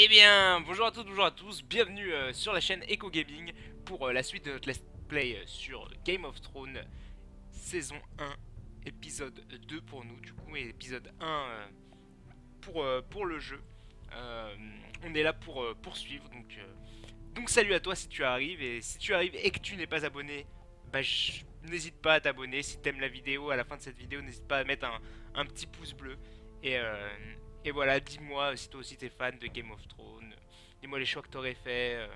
Eh bien, bonjour à toutes, bonjour à tous, bienvenue sur la chaîne Echo Gaming pour la suite de notre let's play sur Game of Thrones, saison 1, épisode 2 pour nous, du coup, et épisode 1 pour le jeu. Euh, on est là pour poursuivre, donc salut à toi si tu arrives, et si tu arrives et que tu n'es pas abonné, bah, n'hésite pas à t'abonner. Si t'aimes la vidéo, à la fin de cette vidéo, n'hésite pas à mettre un petit pouce bleu. Et, euh, et voilà, dis-moi si toi aussi t'es fan de Game of Thrones, dis-moi les choix que t'aurais fait,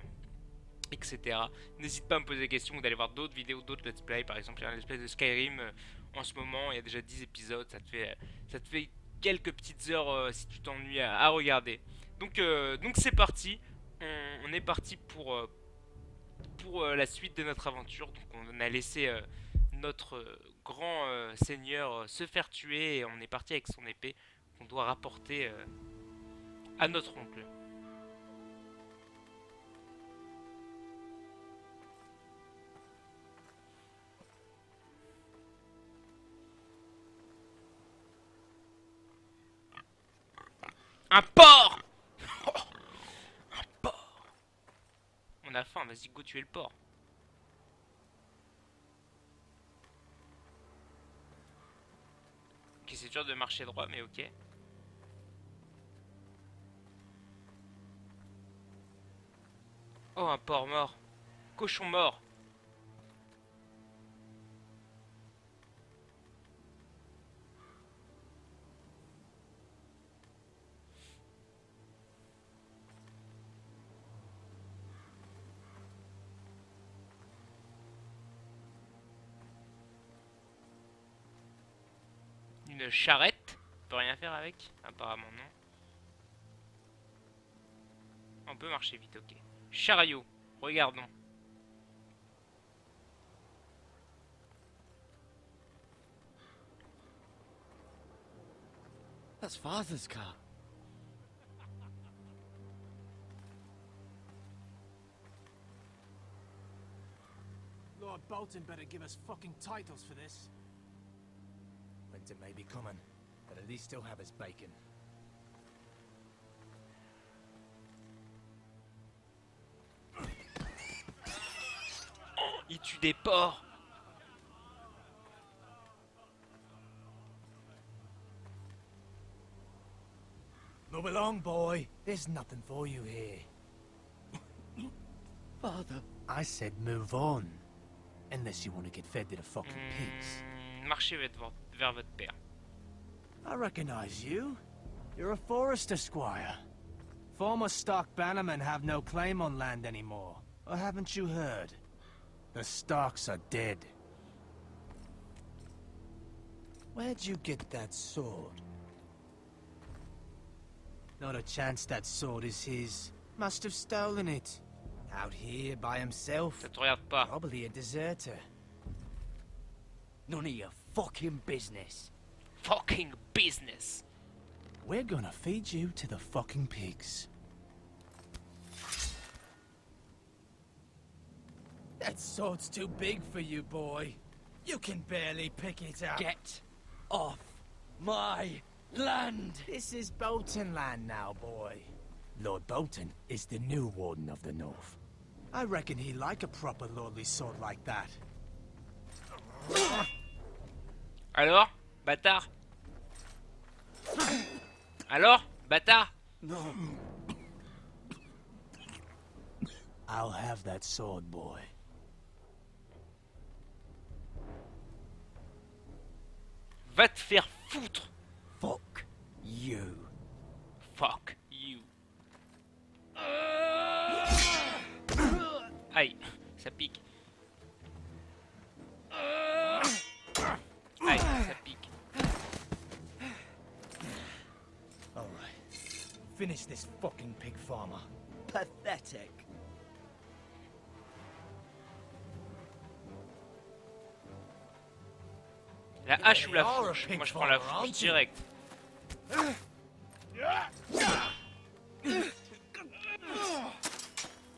etc. N'hésite pas à me poser des questions ou d'aller voir d'autres vidéos, d'autres let's play. Par exemple, il y a un let's play de Skyrim en ce moment, il y a déjà 10 épisodes, ça te fait quelques petites heures si tu t'ennuies à regarder. Donc c'est parti, on est parti pour la suite de notre aventure. Donc on a laissé notre grand seigneur se faire tuer et on est parti avec son épée qu'on doit rapporter à notre oncle. Un porc. Un porc. On a faim, vas-y go tuer le porc. Ok, c'est dur de marcher droit, mais ok. Oh, un porc mort. Cochon mort. Une charrette. On peut rien faire avec. Apparemment non. On peut marcher vite, ok. Chariot. Regardons. That's Father's car. Lord Bolton better give us fucking titles for this. Winter may be coming, but at least he'll have his bacon. Il tue des porcs. Move along, boy. There's nothing for you here. Father. I said move on. Unless you want to get fed to the fucking pigs. Marchez vers votre père. I recognize you. You're a Forrester squire. Former Stark bannermen have no claim on land anymore. Or haven't you heard? The Starks are dead. Where'd you get that sword? Not a chance that sword is his. Must have stolen it. Out here by himself. Ça te regarde pas. Probably a deserter. None of your fucking business. Fucking business. We're gonna feed you to the fucking pigs. That sword's too big for you, boy. You can barely pick it up. Get off my land! This is Bolton land now, boy. Lord Bolton is the new Warden of the North. I reckon he like a proper lordly sword like that. Alors, bâtard. Alors, bâtard. No. I'll have that sword, boy. Va te faire foutre. Fuck you. Fuck you. Aïe, ça pique. Aïe, ça pique. All right. Finish this fucking pig farmer. Pathetic. La hache ou la fourche? Moi je prends la fourche direct.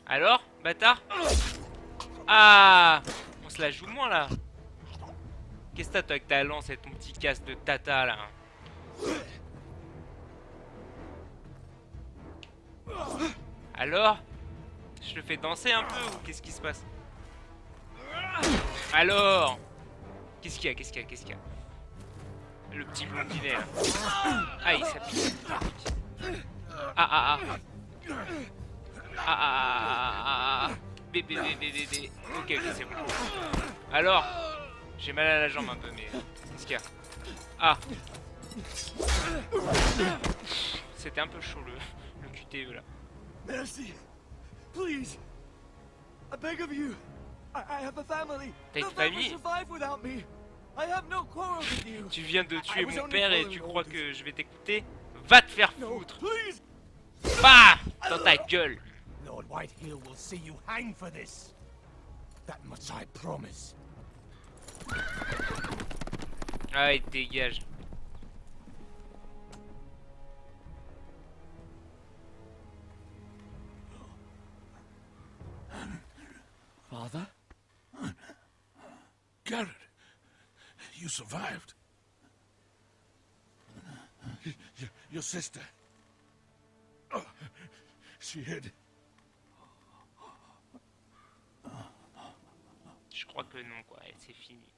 Alors, bâtard? Ah, on se la joue moins là. Qu'est-ce que t'as toi avec ta lance et ton petit casque de tata là? Alors? Je le fais danser un peu ou qu'est-ce qui se passe? Alors? Qu'est-ce qu'il y a? Qu'est-ce qu'il y a? Qu'est-ce qu'il y a? Le petit blondinet là. Aïe, ça pique, ça pique. Ah. Ah. Bébé. Ok, c'est bon. Alors? J'ai mal à la jambe un peu, mais qu'est-ce qu'il y a? Ah. C'était un peu chaud le QTE là. Mercy, please, I beg of you. I have a family. T'as une They'll never famille? survive without me. I have no quarrel with you. Tu viens de tuer I was mon only père et following tu crois orders. que je vais t'écouter? Va te faire No, foutre! please. Bah! Dans ta gueule! Lord Whitehill will see you hang for this. That much I promise. Allez, dégage. Father? Garrett, you survived. Your sister. Oh, she hid. Je crois que non, quoi. C'est fini.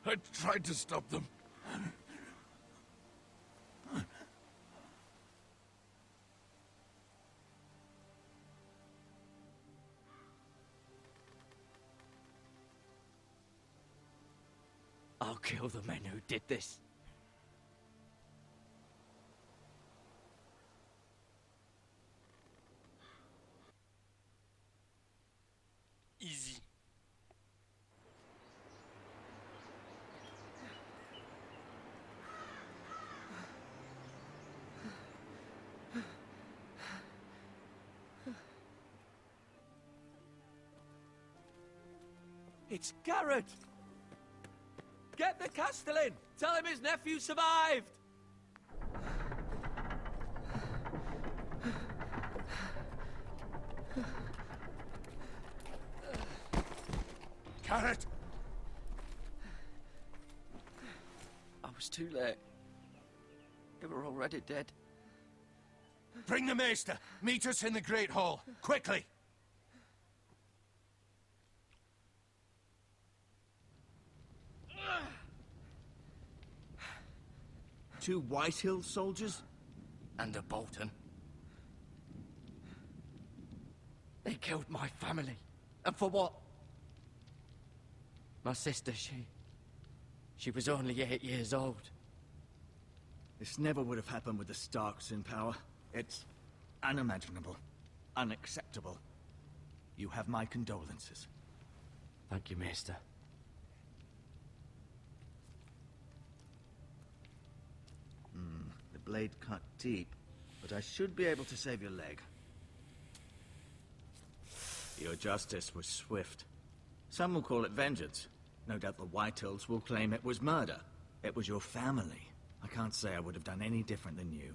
I tried to stop them. I'll kill the men who did this. Easy. It's Garrett! Get the Castellan! Tell him his nephew survived! Garrett! I was too late. They were already dead. Bring the maester. Meet us in the Great Hall. Quickly! Two Whitehill soldiers? And a Bolton. They killed my family. And for what? My sister, she was only 8 years old. This never would have happened with the Starks in power. It's unimaginable. Unacceptable. You have my condolences. Thank you, Maester. The blade cut deep, but I should be able to save your leg. Your justice was swift. Some will call it vengeance. No doubt the Whitehills will claim it was murder. It was your family. I can't say I would have done any different than you.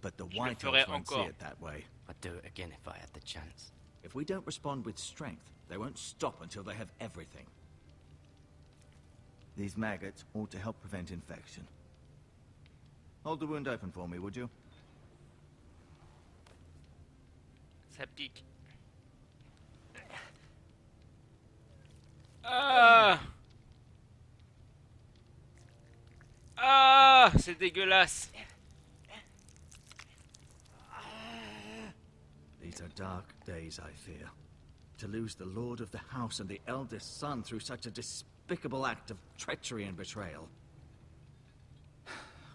But the Je le Whitehills ferai won't see encore. it that way. I'd do it again if I had the chance. If we don't respond with strength, they won't stop until they have everything. These maggots ought to help prevent infection. Hold the wound open for me, would you? Ça pique. Ah! Ah! C'est dégueulasse. These are dark days, I fear. To lose the lord of the house and the eldest son through such a despicable act of treachery and betrayal.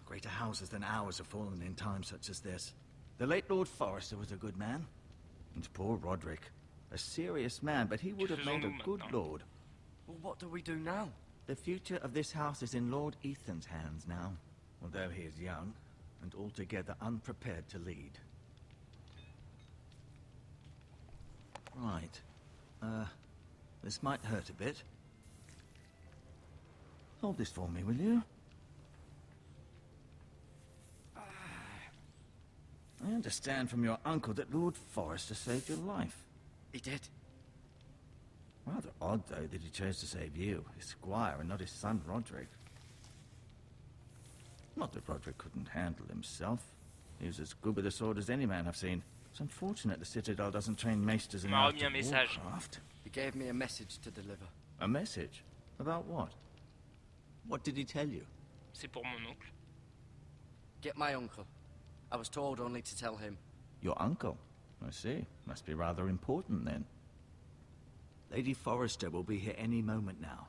Greater houses than ours have fallen in times such as this. The late Lord Forrester was a good man. And poor Roderick. A serious man, but he would have made a good lord. Well, what do we do now? The future of this house is in Lord Ethan's hands now. Although he is young, and altogether unprepared to lead. Right. This might hurt a bit. Hold this for me, will you? I understand from your uncle that Lord Forrester saved your life. He did. Rather odd, though, that he chose to save you, his squire, and not his son Roderick. Not that Roderick couldn't handle himself. He was as good with a sword as any man I've seen. It's unfortunate the Citadel doesn't train maesters Il m'a enough remis to un message. warcraft. He gave me a message to deliver. A message? About what? What did he tell you? C'est pour mon oncle. Get my uncle. I was told only to tell him. Your uncle? I see. Must be rather important then. Lady Forrester will be here any moment now.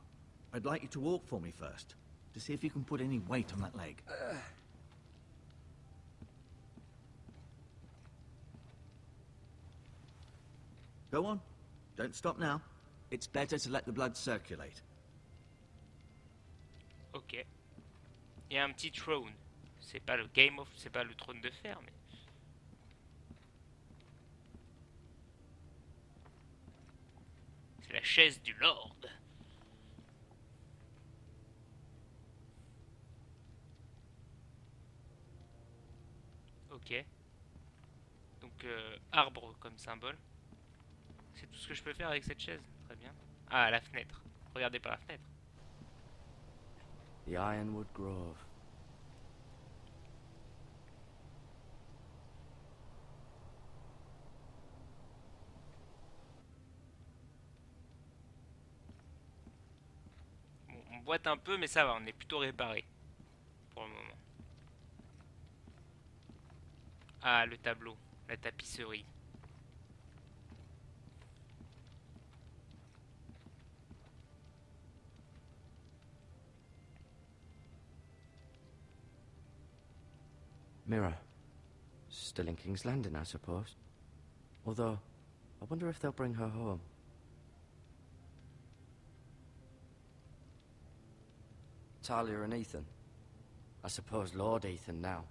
I'd like you to walk for me first, to see if you can put any weight on that leg. Go on. Don't stop now. It's better to let the blood circulate. Ok. Il y a un petit throne. C'est pas le c'est pas le trône de fer, mais. C'est la chaise du Lord. Ok. Donc arbre comme symbole. C'est tout ce que je peux faire avec cette chaise. Très bien. Ah, la fenêtre. Regardez par la fenêtre. The Ironwood Grove. Bon, on boite un peu, mais ça va, on est plutôt réparé. Pour le moment. Ah, le tableau. La tapisserie. Mirror. Still in King's Landing, I suppose. Although, I wonder if they'll bring her home. Talia and Ethan. I suppose Lord Ethan now.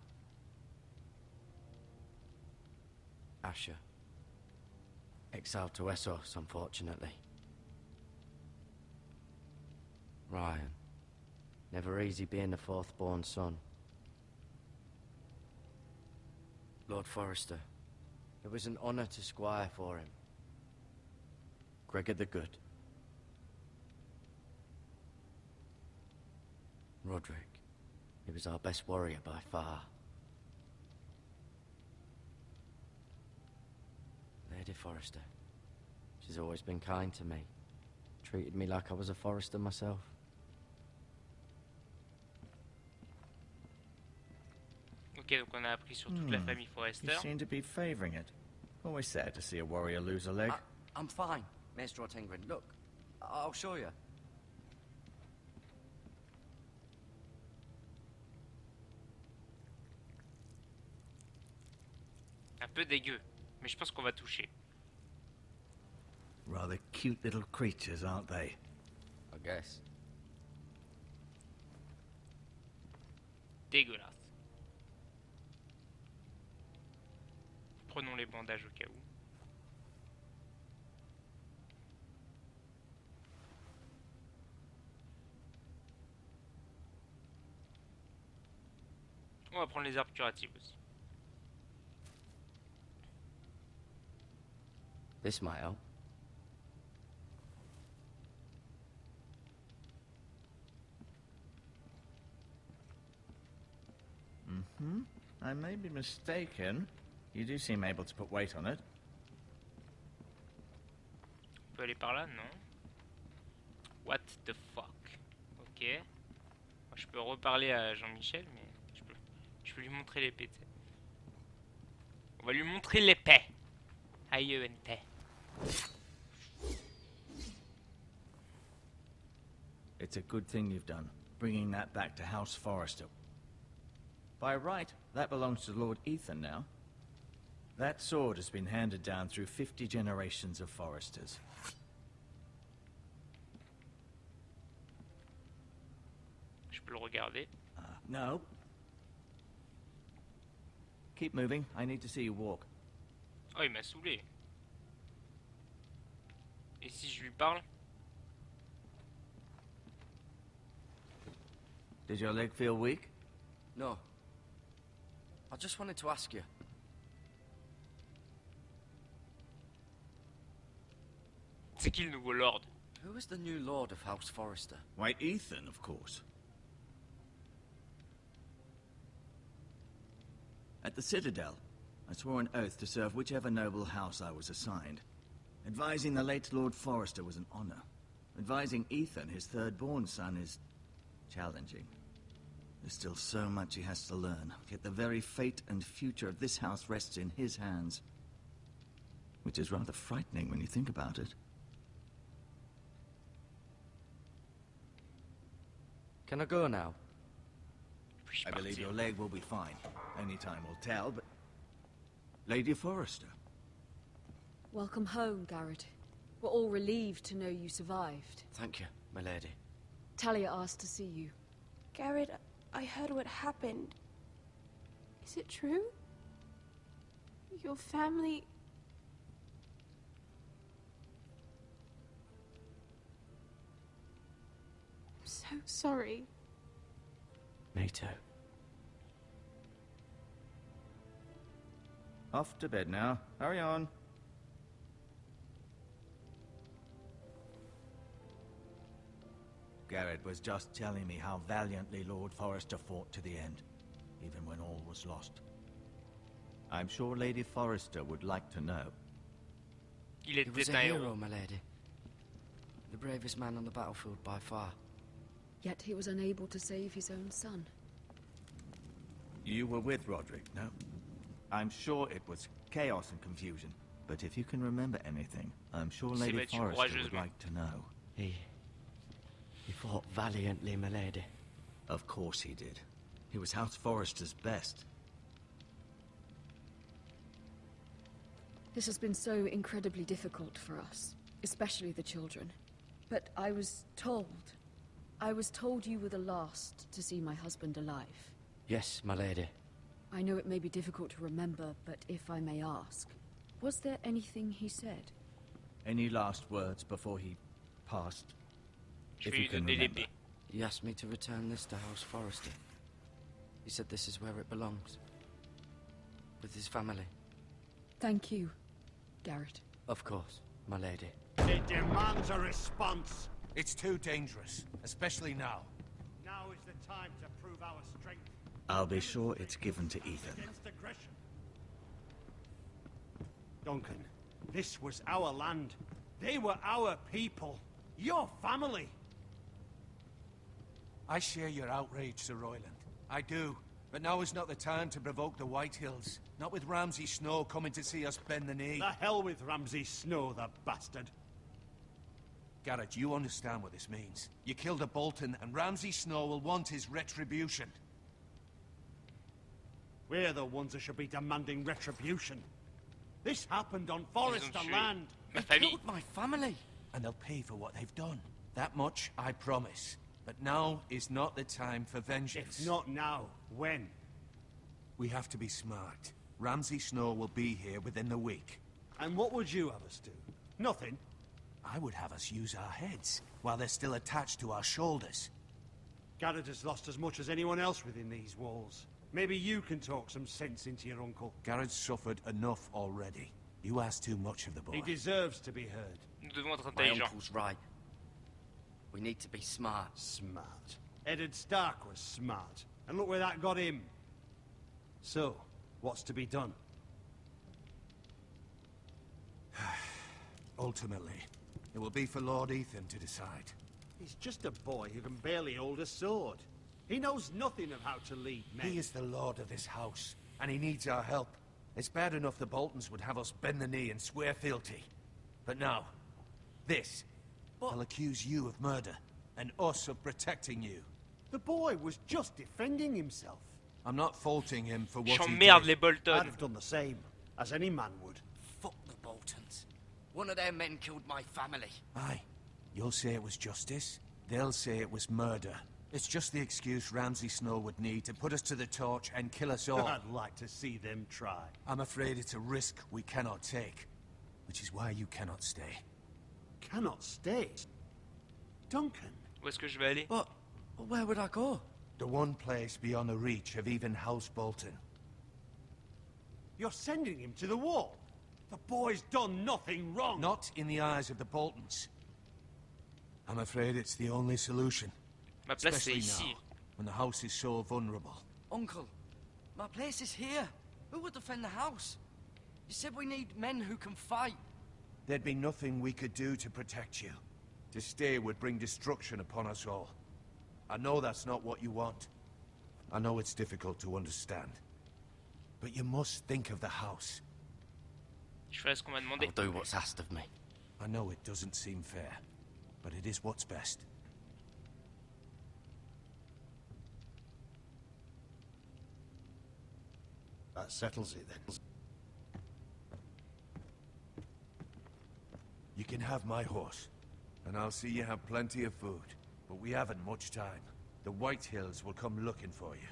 Asher. Exiled to Essos, unfortunately. Ryan. Never easy being the fourth-born son. Lord Forrester. It was an honor to squire for him. Gregor the Good. Roderick. He was our best warrior by far. Lady Forrester. She's always been kind to me. Treated me like I was a Forrester myself. Ok, donc on a appris sur toute la famille Forrester. You seem to be favoring it. Always sad to see a warrior lose a leg. I'm fine, Maester Ortengrin. Look, I'll show you. Un peu dégueu, mais je pense qu'on va toucher. Rather cute little creatures, aren't they? I guess. Dégueulasse. Prenons les bandages au cas où. On va prendre les herbes curatives aussi. This might help. I may be mistaken. You do seem able to put weight on it. On peut aller par là, non? What the fuck? Ok. Moi, je peux reparler à Jean-Michel, mais je peux lui montrer l'épée, tu sais. On va lui montrer l'épée. A-I-E-N-T. It's a good thing you've done, bringing that back to House Forrester. By right, that belongs to Lord Ethan now. That sword has been handed down through 50 generations of Forresters. Je peux le regarder. No. Keep moving. I need to see you walk. Oh, il m'a saoulé. Et si je lui parle? Did your leg feel weak? No. I just wanted to ask you. C'est qui le nouveau lord? Who is the new Lord of House Forrester? Why, Ethan, of course. At the Citadel, I swore an oath to serve whichever noble house I was assigned. Advising the late Lord Forrester was an honor. Advising Ethan, his third-born son, is challenging. There's still so much he has to learn, yet the very fate and future of this house rests in his hands. Which is rather frightening when you think about it. Can I go now? I believe your leg will be fine. Only time will tell, but... Lady Forrester. Welcome home, Garrett. We're all relieved to know you survived. Thank you, my lady. Talia asked to see you. Garrett, I heard what happened. Is it true? Your family... I'm so sorry. Me too. Off to bed now. Hurry on. Garrett was just telling me how valiantly Lord Forrester fought to the end, even when all was lost. I'm sure Lady Forrester would like to know. Il He was était a un hero, héros. my lady. The bravest man on the battlefield by far. Yet he was unable to save his own son. You were with Roderick, no? I'm sure it was chaos and confusion, but if you can remember anything, I'm sure s'est Lady battu Forrester would courageusement. like to know. He fought valiantly, my lady. Of course he did. He was House Forrester's best. This has been so incredibly difficult for us, especially the children. But I was told you were the last to see my husband alive. Yes, my lady. I know it may be difficult to remember, but if I may ask, was there anything he said? Any last words before he passed? Je If vais you lui can donner remember. l'épée. He asked me to return this to House Forrester. He said this is where it belongs. With his family. Thank you, Garrett. Of course, my lady. It demands a response. It's too dangerous, especially now. Now is the time to prove our strength. I'll be sure it's given to Ethan. Against aggression. Duncan, this was our land. They were our people. Your family. I share your outrage, Sir Royland. I do. But now is not the time to provoke the Whitehills. Not with Ramsay Snow coming to see us bend the knee. The hell with Ramsay Snow, the bastard. Garrett, you understand what this means. You killed a Bolton, and Ramsay Snow will want his retribution. We're the ones that should be demanding retribution. This happened on Ils ont Forrester tué land. ma famille. Killed my family. And they'll pay for what they've done. That much, I promise. But now is not the time for vengeance. If not now, when? We have to be smart. Ramsay Snow will be here within the week. And what would you have us do? Nothing. I would have us use our heads, while they're still attached to our shoulders. Garrett has lost as much as anyone else within these walls. Maybe you can talk some sense into your uncle. Garrett's suffered enough already. You ask too much of the boy. He deserves to be heard. Nous devons être My intelligents. uncle's right. We need to be smart. Smart. Eddard Stark was smart. And look where that got him. So, what's to be done? Ultimately, it will be for Lord Ethan to decide. He's just a boy who can barely hold a sword. He knows nothing of how to lead men. He is the lord of this house, and he needs our help. It's bad enough the Boltons would have us bend the knee and swear fealty. But now, this. I'll accuse you of murder, and us of protecting you. The boy was just defending himself. I'm not faulting him for what he J'emmerde did. les I'd Bolton. have done the same, as any man would. Fuck the Boltons. One of their men killed my family. Aye. You'll say it was justice. They'll say it was murder. It's just the excuse Ramsay Snow would need to put us to the torch and kill us all. I'd like to see them try. I'm afraid it's a risk we cannot take. Which is why you cannot stay. Cannot stay. Duncan. Où est-ce que je vais aller? But where would I go? The one place beyond the reach of even House Bolton. You're sending him to the wall. The boy's done nothing wrong. Not in the eyes of the Boltons. I'm afraid it's the only solution. Ma place c'est Especially ici. now, when the house is so vulnerable. Uncle, my place is here. Who would defend the house? You said we need men who can fight. There'd be nothing we could do to protect you. To stay would bring destruction upon us all. I know that's not what you want. I know it's difficult to understand. But you must think of the house. Je fais ce qu'on m'a demandé. I'll do what's asked of me. I know it doesn't seem fair, but it is what's best. That settles it then. You can have my horse, and I'll see you have plenty of food. But we haven't much time. The White Hills will come looking for you.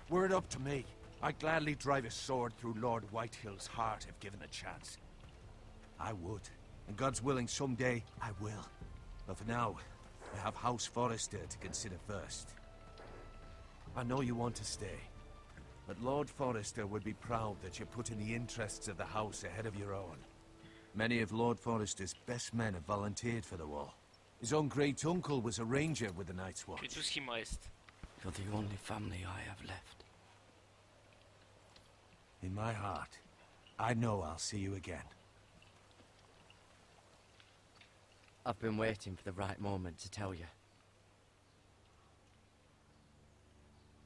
Were it up to me, I'd gladly drive a sword through Lord Whitehill's heart if given a chance. I would. And God's willing, someday I will. But for now, I have House Forrester to consider first. I know you want to stay, but Lord Forrester would be proud that you're putting the interests of the house ahead of your own. Many of Lord Forrester's best men have volunteered for the war. His own great-uncle was a ranger with the Night's Watch. C'est tout ce qui me reste. You're the only family I have left. In my heart, I know I'll see you again. I've been waiting for the right moment to tell you.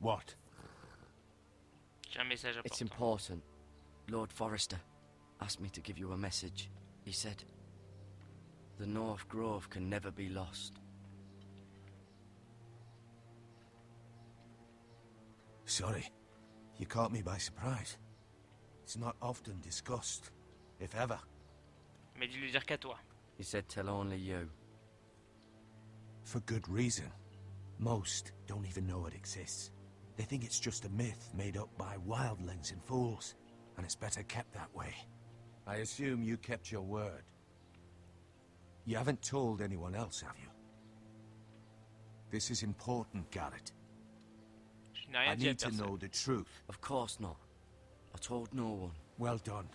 What? J'ai un message It's important. important. Lord Forrester asked me to give you a message. He said, the North Grove can never be lost. Sorry, you caught me by surprise. It's not often discussed, if ever. Mais dis-lui dire qu'à toi. He said tell only you. For good reason. Most don't even know it exists. They think it's just a myth made up by wildlings and fools, and it's better kept that way. I assume you kept your word. You haven't told anyone else, have you? This is important, Garrett. Je n'ai I rien dit à need to personne. know the truth. Of course not. I told no one. Well done.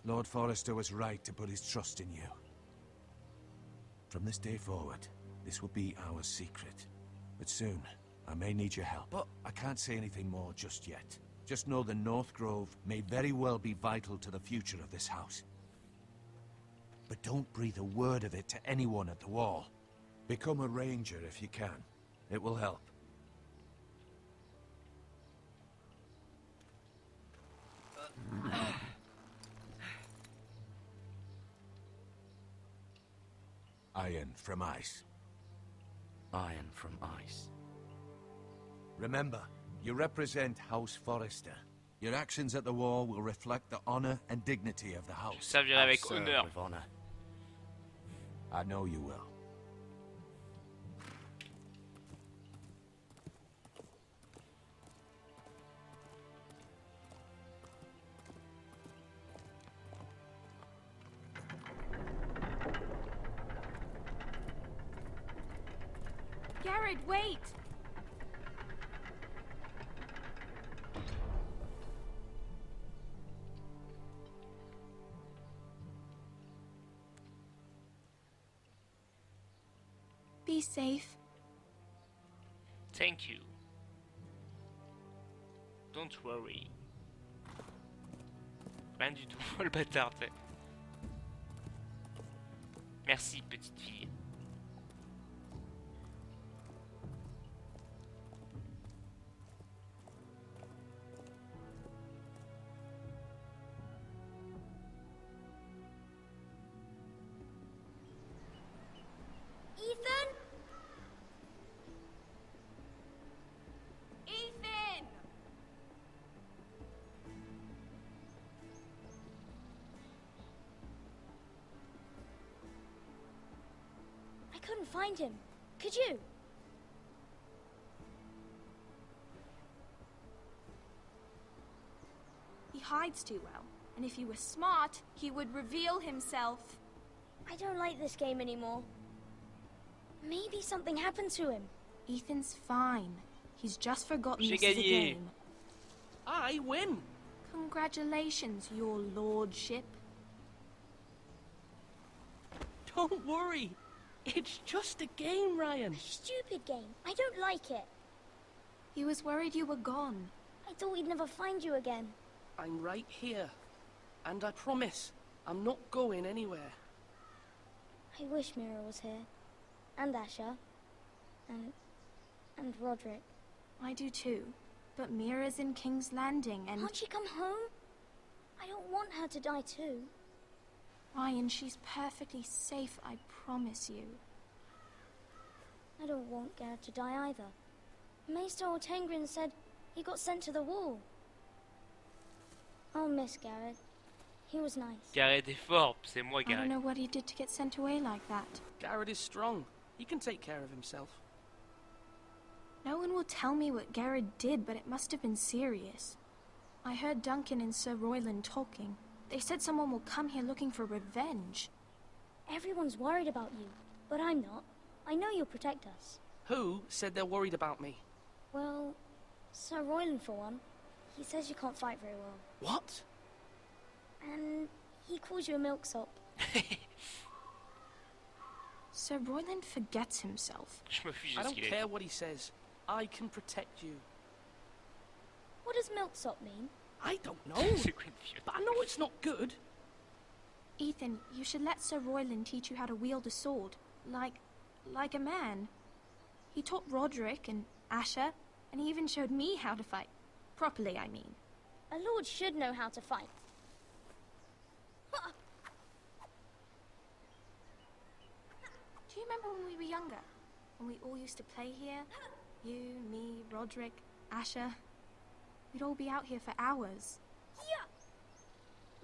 Lord Forrester was right to put his trust in you. From this day forward, this will be our secret. But soon, I may need your help. But I can't say anything more just yet. Just know the North Grove may very well be vital to the future of this house. But don't breathe a word of it to anyone at the wall. Become a ranger if you can. It will help. Iron from ice. iron from ice. Remember, you represent House Forrester. Your actions at the wall will reflect the honor and dignity of the Je house. servirai I'll avec serve honneur. with honor. I know you will. Garrett, wait! Be safe. Thank you. Don't worry. Rien du tout, le bâtard, t'sais. Merci, petite fille. Ethan? Ethan! I couldn't find him. Could you? He hides too well, and if he were smart, he would reveal himself. I don't like this game anymore. Maybe something happened to him. Ethan's fine. He's just forgotten J'ai this is a gagné. game. I win. Congratulations, your lordship. Don't worry. It's just a game, Ryan. Stupid game. I don't like it. He was worried you were gone. I thought we'd never find you again. I'm right here. And I promise, I'm not going anywhere. I wish Mira was here. And Asher. And Roderick. I do too. But Mira's in King's Landing and... Can't she come home? I don't want her to die too. Ryan, she's perfectly safe, I promise you. I don't want Garrett to die either. Maester Ortengrin said he got sent to the wall. I'll miss Garrett. He was nice. Garrett est fort, c'est moi I don't Garrett. know what he did to get sent away like that. Garrett is strong. He can take care of himself. No one will tell me what Garrett did, but it must have been serious. I heard Duncan and Sir Royland talking. They said someone will come here looking for revenge. Everyone's worried about you, but I'm not. I know you'll protect us. Who said they're worried about me? Well, Sir Royland for one. He says you can't fight very well. What? And he calls you a milksop. Sir Royland forgets himself. Je me fiche I de ce don't qu'il a care dit. what he says. I can protect you. What does milksop mean? I don't know. C'est quoi une fille? But I know it's not good. Ethan, you should let Sir Royland teach you how to wield a sword. Like a man. He taught Roderick and Asher, and he even showed me how to fight. Properly, I mean. A lord should know how to fight. Do you remember when we were younger? When we all used to play here? You, me, Roderick, Asher. We'd all be out here for hours.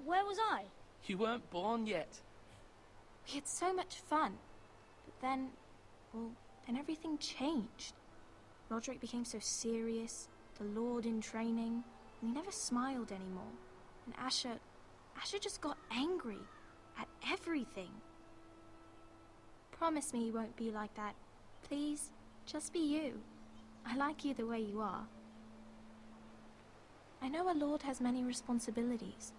Where was I? You weren't born yet. We had so much fun. But then, well, then everything changed. Roderick became so serious, the Lord in training, and he never smiled anymore. And Asher just got angry at everything. Promise me you won't be like that. Please, just be you. I like you the way you are. I know a lord has many responsibilities,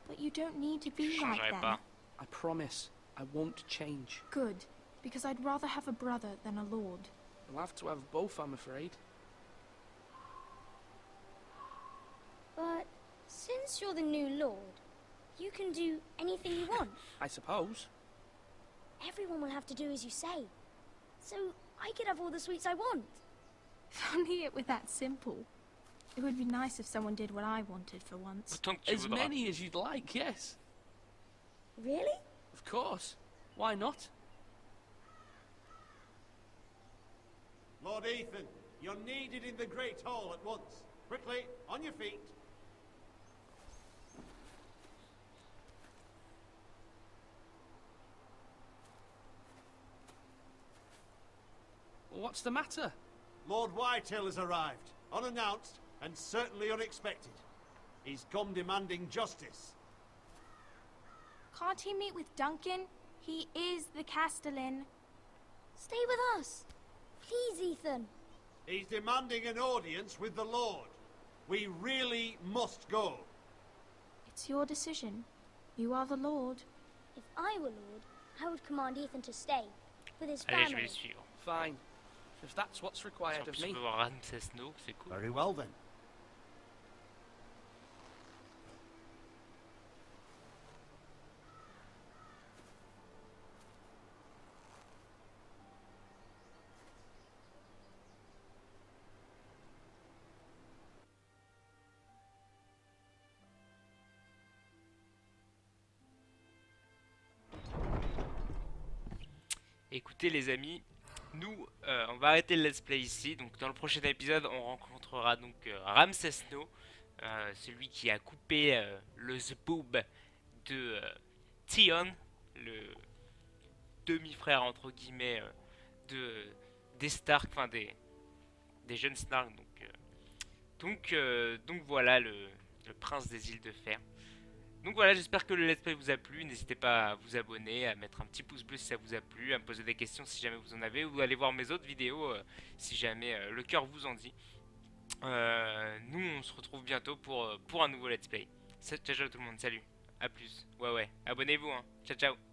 but you don't need to be like Changerai them. pas. I promise I won't change. Good, because I'd rather have a brother than a lord. You'll have to have both, I'm afraid. But since you're the new lord, you can do anything you want. I suppose. Everyone will have to do as you say. So I could have all the sweets I want. If only it were that simple. It would be nice if someone did what I wanted for once. Autant que tu As voudras. many as you'd like, yes. Really? Of course. Why not? Lord Ethan, you're needed in the Great Hall at once. Quickly, on your feet. What's the matter? Lord Whitehill has arrived, unannounced and certainly unexpected. He's come demanding justice. Can't he meet with Duncan? He is the Castellan. Stay with us. Please, Ethan. He's demanding an audience with the Lord. We really must go. It's your decision. You are the Lord. If I were lord, I would command Ethan to stay with his Allez, je vais family. les suivre. Fine. If that's what's Si required on of peut me. voir Ramsès No, c'est cool. Very well then. Écoutez les amis, nous on va arrêter le let's play ici. Donc dans le prochain épisode on rencontrera donc Ramsès No, celui qui a coupé le zboob de Tion, le demi-frère entre guillemets des Stark, enfin des jeunes Stark. Donc voilà le prince des îles de fer. Donc voilà, j'espère que le let's play vous a plu. N'hésitez pas à vous abonner, à mettre un petit pouce bleu si ça vous a plu, à me poser des questions si jamais vous en avez, ou aller voir mes autres vidéos si jamais le cœur vous en dit. nous on se retrouve bientôt pour un nouveau let's play. Ciao ciao tout le monde, salut, à plus, ouais abonnez-vous hein, ciao ciao.